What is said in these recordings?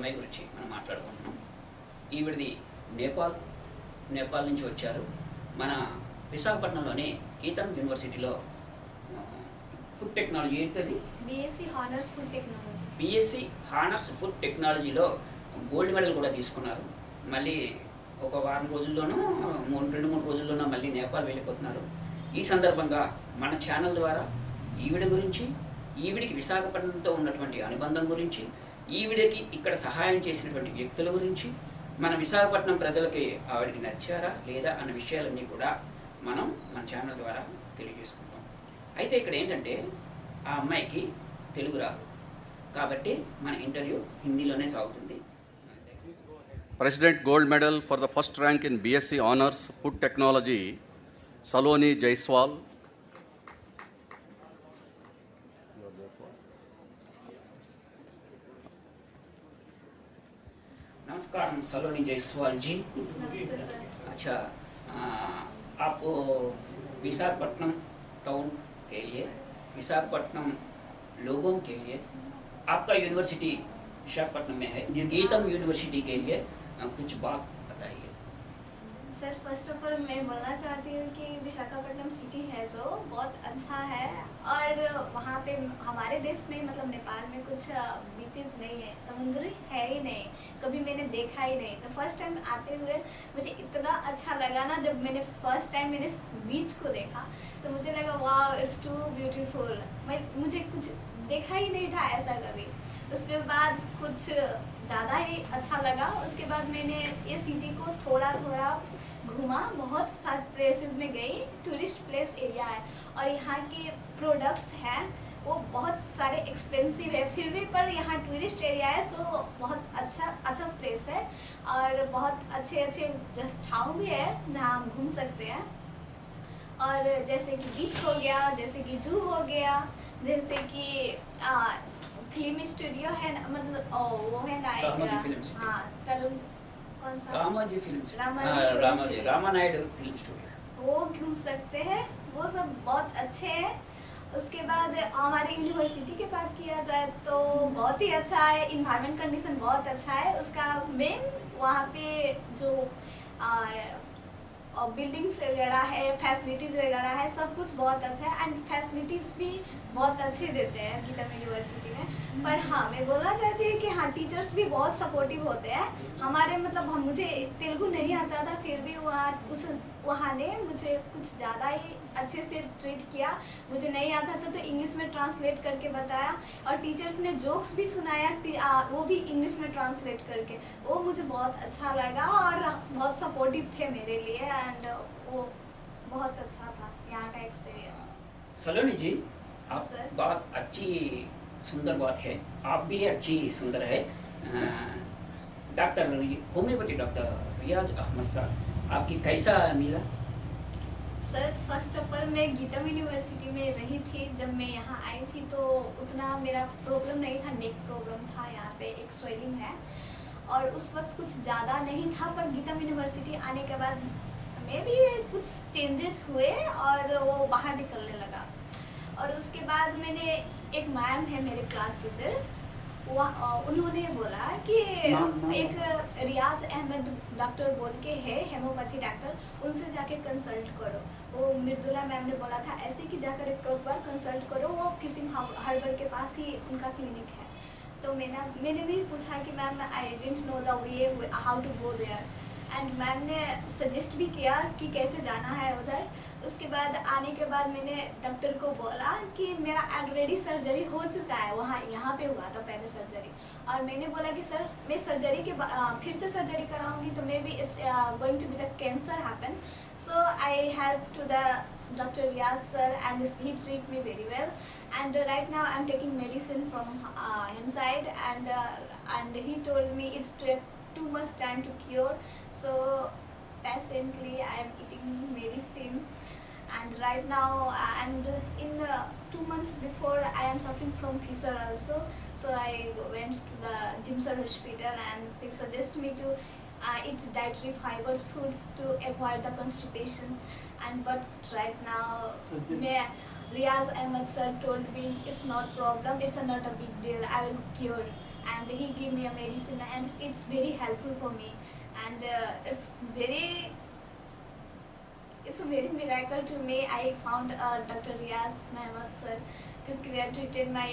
అమ్మాయి గురించి మనం మాట్లాడుకుంటున్నాం. ఈవిడది నేపాల్ నుంచి వచ్చారు. మన విశాఖపట్నంలోని గీతం యూనివర్సిటీలో ఫుడ్ టెక్నాలజీ ఏంటది, BSc honours food technology, BSc honours food టెక్నాలజీలో గోల్డ్ మెడల్ కూడా తీసుకున్నారు. మళ్ళీ ఒక వారం రోజుల్లోనూ 2-3 రోజుల్లోనూ మళ్ళీ నేపాల్ వెళ్ళిపోతున్నారు. ఈ సందర్భంగా మన ఛానల్ ద్వారా ఈవిడ గురించి, ఈవిడికి విశాఖపట్నంతో ఉన్నటువంటి అనుబంధం గురించి, ఈవిడికి ఇక్కడ సహాయం చేసినటువంటి వ్యక్తుల గురించి, మన విశాఖపట్నం ప్రజలకి ఆవిడికి నచ్చారా లేదా అన్న విషయాలన్నీ కూడా మనం మన ఛానల్ ద్వారా తెలియజేసుకుంటాం. అయితే ఇక్కడ ఏంటంటే ఆ అమ్మాయికి తెలుగు రాదు కాబట్టి మన ఇంటర్వ్యూ హిందీలోనే సాగుతుంది. President Gold Medal for the first rank in BSc Honors Food Technology, Saloni Jaiswal. नमस्कार सलोनी जायसवाल जी। नमस्ते सर। अच्छा, आप विशाखपट्टनम टाउन के लिए, विशाखपट्टनम लोगों के लिए, आपका यूनिवर्सिटी विशाखपट्टनम में है, गीतम यूनिवर्सिटी के लिए कुछ बात बताइए। सर फर्स्ट ऑफ ऑल मैं बोलना चाहती हूँ कि विशाखापट्टनम सिटी है जो बहुत अच्छा है, और वहाँ पे हमारे देश में मतलब नेपाल में कुछ बीचेस नहीं है, समुद्र है ही नहीं, कभी मैंने देखा ही नहीं। तो फर्स्ट टाइम आते हुए मुझे इतना अच्छा लगा ना, जब मैंने फर्स्ट टाइम मैंने बीच को देखा तो मुझे लगा वाह इट्स टू ब्यूटीफुल। मुझे कुछ देखा ही नहीं था ऐसा कभी। उसके बाद कुछ ज़्यादा ही अच्छा लगा। उसके बाद मैंने ये सिटी को थोड़ा थोड़ा घूमा, बहुत सारे प्लेसेस में गई, टूरिस्ट प्लेस एरिया है और यहाँ के प्रोडक्ट्स हैं वो बहुत सारे एक्सपेंसिव है, फिर भी पर यहाँ टूरिस्ट एरिया है, सो बहुत अच्छा प्लेस है और बहुत अच्छे ठाव भी है जहाँ हम घूम सकते हैं। और जैसे कि बीच हो गया, जैसे कि जू हो गया, जैसे कि फिल्म स्टूडियो है, मतलब वो है ना एक, हाँ तलुम कौन सा, Ramaji film, Ramanaidu film studio, वो घूम सकते हैं, वो सब बहुत अच्छे हैं। उसके बाद हमारे यूनिवर्सिटी की बात किया जाए तो बहुत ही अच्छा है, इन्वायरमेंट कंडीशन बहुत अच्छा है। उसका मेन वहाँ पे जो बिल्डिंग्स वगैरह है, फैसिलिटीज़ वगैरह है, सब कुछ बहुत अच्छा है एंड फैसिलिटीज़ भी बहुत अच्छे देते हैं गीतम यूनिवर्सिटी में। पर हाँ मैं बोलना चाहती हूँ कि हाँ टीचर्स भी बहुत सपोर्टिव होते हैं हमारे, मतलब मुझे तेलुगु नहीं आता था, फिर भी वहाँ ने मुझे कुछ ज़्यादा ही अच्छे से ट्रीट किया। मुझे नहीं आता था तो इंग्लिश में ट्रांसलेट करके बताया, और टीचर्स ने जोक्स भी सुनाया वो भी इंग्लिश में ट्रांसलेट करके, वो मुझे बहुत अच्छा लगा और बहुत सपोर्टिव थे मेरे लिए एंड वो बहुत अच्छा था यहाँ का एक्सपीरियंस। सलोनी जी, आप सर। बात अच्छी सुंदर बात है, आप भी अच्छी सुंदर है। डॉक्टर होम्योपैथी डॉक्टर रियाज अहमद साहब आपकी कैसा मिला? सर फर्स्ट ऑफ ऑल मैं गीतम यूनिवर्सिटी में रही थी, जब मैं यहाँ आई थी तो उतना मेरा प्रॉब्लम नहीं था, नेक प्रॉब्लम था, यहाँ पे एक स्वेलिंग है और उस वक्त कुछ ज़्यादा नहीं था। पर गीतम यूनिवर्सिटी आने के बाद में भी कुछ चेंजेस हुए और वो बाहर निकलने लगा। और उसके बाद मैंने एक मैम है मेरे क्लास टीचर, उन्होंने बोला कि एक रियाज अहमद डॉक्टर बोल के है हेमोपैथी डॉक्टर, उनसे जाके कंसल्ट करो। वो मृदुला मैम ने बोला था ऐसे कि जाकर एक बार कंसल्ट करो, वो फिशिंग हार्बर के पास ही उनका क्लिनिक है। तो मैंने भी पूछा कि ma'am I didn't know the way how to go there, and ma'am ने सजेस्ट भी किया कि कैसे जाना है उधर। उसके बाद आने के बाद मैंने डॉक्टर को बोला कि मेरा ऑलरेडी सर्जरी हो चुका है, वहाँ यहाँ पे हुआ था पहले सर्जरी, और मैंने बोला कि सर मैं सर्जरी के फिर से सर्जरी कराऊंगी तो maybe it's going to be the cancer happen. So I help to the doctor Riyaz sir and he treat me very well, and right now I'm taking medicine from inside and he told me it's too much time to cure, so patiently I am eating medicine. And right now and in 2 months before I am suffering from fissure also, so I went to the Jimsar hospital and she suggested me to eat dietary fiber foods to avoid the constipation. And but right now Riaz Ahmed sir told me it's not problem, it's not a big deal, I will cure. and he give me a medicine, and it's very helpful for me, and it's a very miracle to me. I found Dr. Riaz Mehmet sir to treated my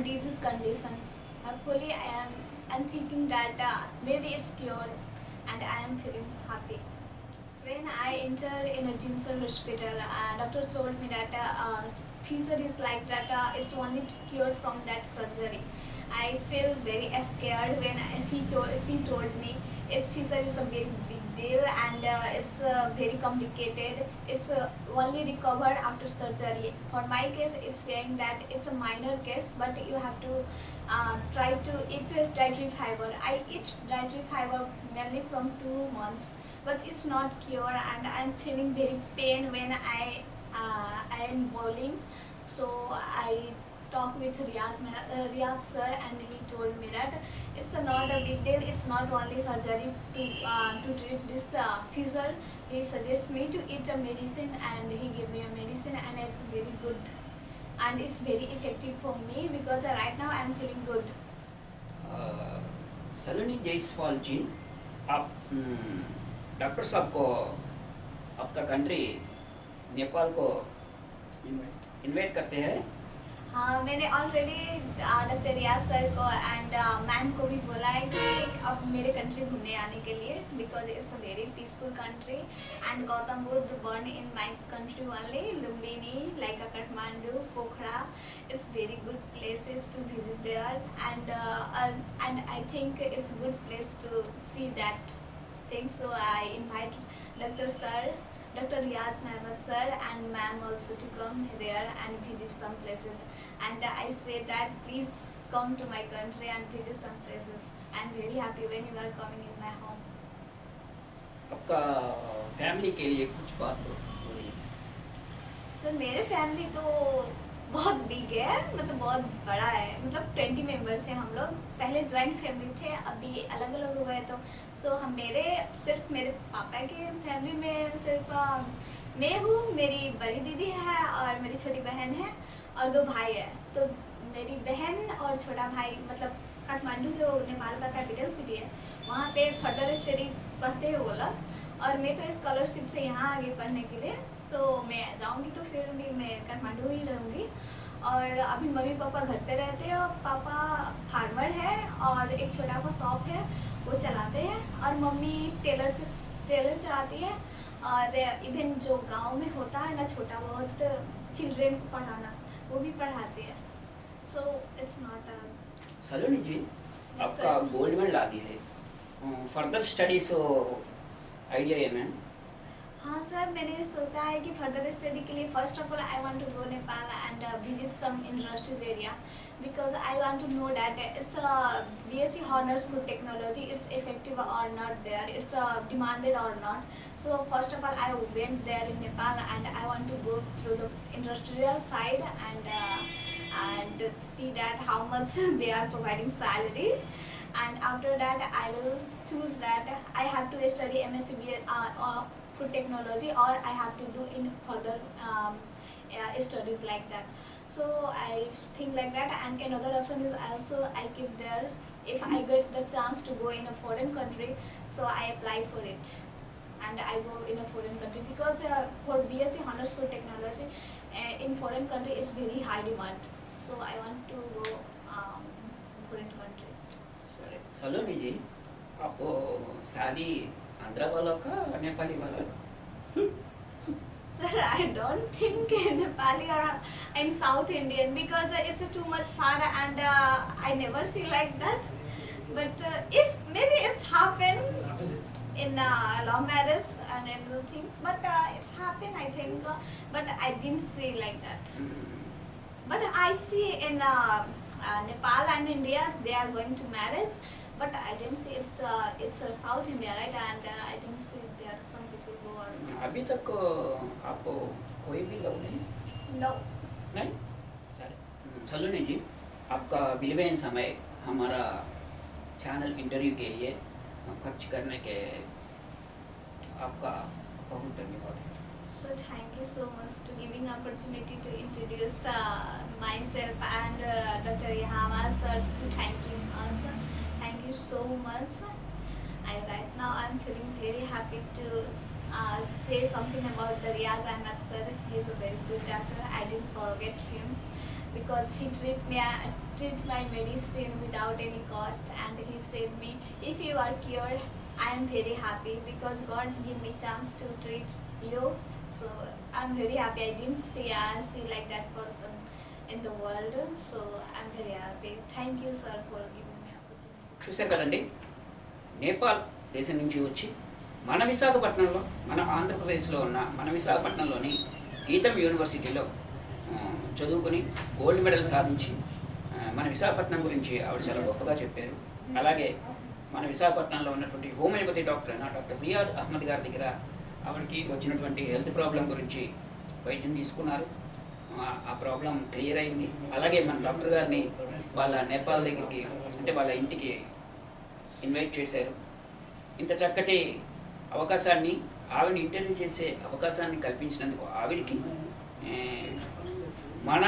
disease condition. Hopefully, I'm thinking that maybe it's cured, and I am feeling happy. When I entered in a Jimsar hospital, doctor told me that fissure is like that. It's only cured from that surgery. I feel very scared when she told me fissure is a very big deal, and it's very complicated. It's only recovered after surgery. For my case, it's saying that it's a minor case, but you have to try to eat dietary fiber. I eat dietary fiber mainly from 2 months, but it's not cure, and I'm feeling very pain when I am bowling. So I talked with Riyaz sir, and he told me that it's not a big deal. It's not only surgery to treat this fissure. He suggests me to eat a medicine, and he gave me a medicine, and it's very good, and it's very effective for me because right now I'm feeling good. सलोनी जायसवाल जी, आप doctor साहब को आपका country Nepal को invite करते हैं। हाँ, मैंने already doctor Riyaz sir को एंड मैम को भी बोला है कि अब मेरे कंट्री घूमने आने के लिए, because it's a very peaceful country, and Gautam Buddha burn in my country only, Lumbini, like Kathmandu, Pokhara. It's very good places to visit there, and I think it's a good place to see that thing. So I invite Dr. Sir, Dr. Riaz Mehmet sir, and ma'am also to come there and visit some places. And I say that please come to my country and visit some places. I'm very happy when you are coming in my home. आपका family के लिए कुछ बात बोलिए। Sir मेरे family तो बहुत big है, मतलब बहुत बड़ा है, मतलब 20 मेंबर्स हैं हम लोग। पहले ज्वाइंट फैमिली थे, अभी अलग अलग हो गए। तो हम सिर्फ मेरे पापा के फैमिली में सिर्फ मैं हूँ, मेरी बड़ी दीदी है और मेरी छोटी बहन है और 2 भाई है। तो मेरी बहन और छोटा भाई मतलब काठमांडू जो नेपाल का कैपिटल सिटी है, वहाँ पे फर्दर स्टडी पढ़ते हैं वो लोग, और मैं तो स्कॉलरशिप से यहाँ आगे पढ़ने के लिए। सो मैं जाऊँगी तो फिर भी मैं काठमांडू ही रहूँगी। और अभी मम्मी पापा घर पे रहते हैं, और पापा फार्मर है और एक छोटा सा शॉप है वो चलाते हैं, और मम्मी टेलर चलाती है। और इवन जो गांव में होता है ना छोटा बहुत चिल्ड्रेन को पढ़ाना, वो भी पढ़ाते हैं। सो इट्स नॉट सलोनी जी, आपका गोल्ड मेडल आती है, फर्दर स्टडीज आइडिया है मैम? हाँ सर, मैंने सोचा है कि फर्दर स्टडी के लिए first of all I want to go Nepal and visit some industries area, because I want to know that it's a BSc Honors Food Technology, it's effective or not there, it's demanded or not. So first of all I went there in Nepal, and I want to go through the industrial side and see that how much they are providing salary. And after that I will choose that I have to study MSc Food Technology, or I have to do in further studies like that. So I think like that. And another option is also I keep there, if I get the chance to go in a foreign country, so I apply for it and I go in a foreign country, because for BSc Honors Food Technology in foreign country it's very high demand. So I want to go foreign country. सलोनी जी, आपको शादी आंध्रा वाला का नेपाली वाला? Sir, I don't think Nepali or I'm South Indian, because it's too much far, and I never see like that. But if maybe it's happened in love marriage and other things, but it's happened I think, but I didn't see like that. But I see in Nepal and India they are going to marriage, but I didn't see it's South India, right? And I didn't see there some people who are. अभी तक आपको कोई भी लोग नहीं? No. नहीं? चलिए। सलोनी जी, आपका विलुवान समय हमारा चैनल इंटरव्यू के लिए खर्च करने के आपका बहुत धन्यवाद। So thank you so much to giving opportunity to introduce myself and Dr. Yahama sir to thank him also. Thank you so much. Right now I'm feeling very happy to say something about the Riaz Ahmed sir. He is a very good doctor. I didn't forget him because he treat my medicine without any cost, and he said me, if you are cured, I am very happy because God give me chance to treat you. So I'm very happy. I didn't see like that person in the world. So I'm very happy. Thank you sir for giving me opportunity. చూశారు కదండి, నేపాల్ దేశం నుంచి వచ్చి మన విశాఖపట్నంలో, మన ఆంధ్రప్రదేశ్లో ఉన్న మన విశాఖపట్నంలోని గీతం యూనివర్సిటీలో చదువుకొని గోల్డ్ మెడల్ సాధించి మన విశాఖపట్నం గురించి ఆవిడ చాలా గొప్పగా చెప్పారు. అలాగే మన విశాఖపట్నంలో ఉన్నటువంటి హోమియోపతి డాక్టర్ అయిన డాక్టర్ రియాజ్ అహ్మద్ గారి దగ్గర ఆవిడకి వచ్చినటువంటి హెల్త్ ప్రాబ్లం గురించి వైద్యం తీసుకున్నారు. ఆ ప్రాబ్లం క్లియర్ అయింది. అలాగే మన డాక్టర్ గారిని వాళ్ళ నేపాల్ దగ్గరికి, అంటే వాళ్ళ ఇంటికి ఇన్వైట్ చేశారు. ఇంత చక్కటి అవకాశాన్ని, ఆవిడని ఇంటర్వ్యూ చేసే అవకాశాన్ని కల్పించినందుకు ఆవిడికి మన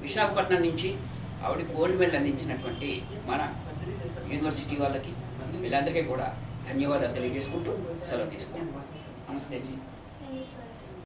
విశాఖపట్నం నుంచి ఆవిడ గోల్డ్ మెడల్ అందించినటువంటి మన యూనివర్సిటీ వాళ్ళకి, వీళ్ళందరికీ కూడా ధన్యవాదాలు తెలియజేసుకుంటూ సెలవు తీసుకుంటాం. నమస్తే జీ. Thank you sir.